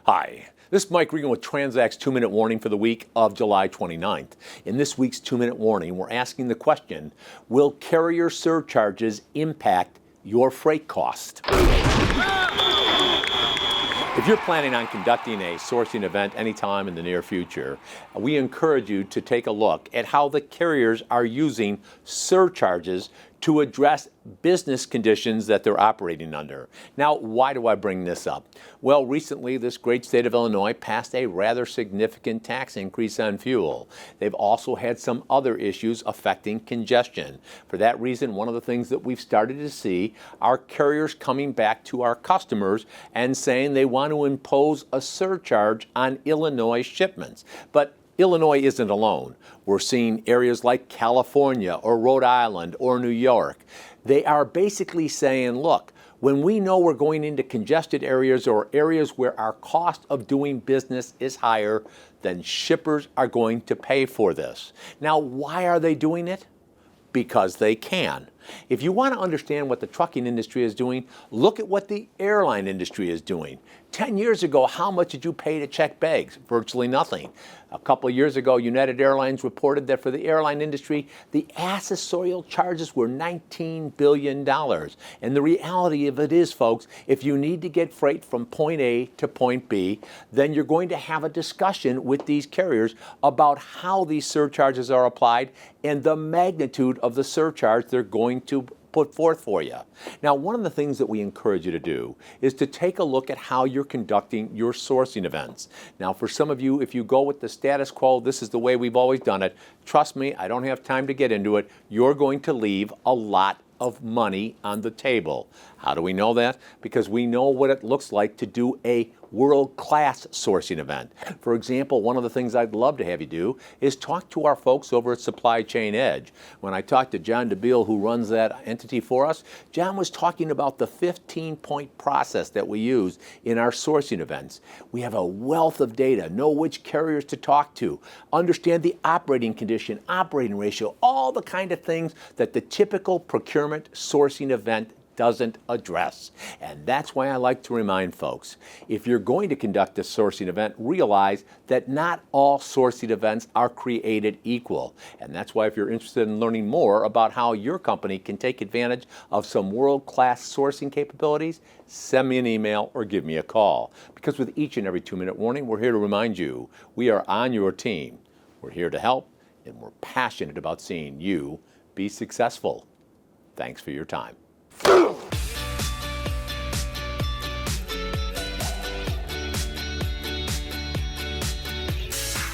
Hi, this is Mike Regan with Transact's 2-Minute Warning for the week of July 29th. In this week's 2-Minute Warning, we're asking the question, will carrier surcharges impact your freight cost? If you're planning on conducting a sourcing event anytime in the near future, we encourage you to take a look at how the carriers are using surcharges to address business conditions that they're operating under. Now, why do I bring this up? Well, recently, this great state of Illinois passed a rather significant tax increase on fuel. They've also had some other issues affecting congestion. For that reason, one of the things that we've started to see are carriers coming back to our customers and saying they want to impose a surcharge on Illinois shipments. But Illinois isn't alone. We're seeing areas like California or Rhode Island or New York. They are basically saying, look, when we know we're going into congested areas or areas where our cost of doing business is higher, then shippers are going to pay for this. Now, why are they doing it? Because they can. If you want to understand what the trucking industry is doing, look at what the airline industry is doing. 10 years ago, how much did you pay to check bags? Virtually nothing. A couple of years ago, United Airlines reported that for the airline industry, the accessorial charges were $19 billion. And the reality of it is, folks, if you need to get freight from point A to point B, then you're going to have a discussion with these carriers about how these surcharges are applied and the magnitude of the surcharge they're going to put forth for you. Now, one of the things that we encourage you to do is to take a look at how you're conducting your sourcing events. Now, for some of you, if you go with the status quo, this is the way we've always done it, trust me, I don't have time to get into it, you're going to leave a lot of money on the table. How do we know that? Because we know what it looks like to do a world-class sourcing event. For example, one of the things I'd love to have you do is talk to our folks over at Supply Chain Edge. When I talked to John DeBeal, who runs that entity for us, John was talking about the 15-point process that we use in our sourcing events. We have a wealth of data, know which carriers to talk to, understand the operating condition, operating ratio, all the kind of things that the typical procurement sourcing event doesn't address. And that's why I like to remind folks, if you're going to conduct a sourcing event, realize that not all sourcing events are created equal. And that's why if you're interested in learning more about how your company can take advantage of some world-class sourcing capabilities, send me an email or give me a call. Because with each and every 2-minute warning, we're here to remind you we are on your team. We're here to help, and we're passionate about seeing you be successful. Thanks for your time.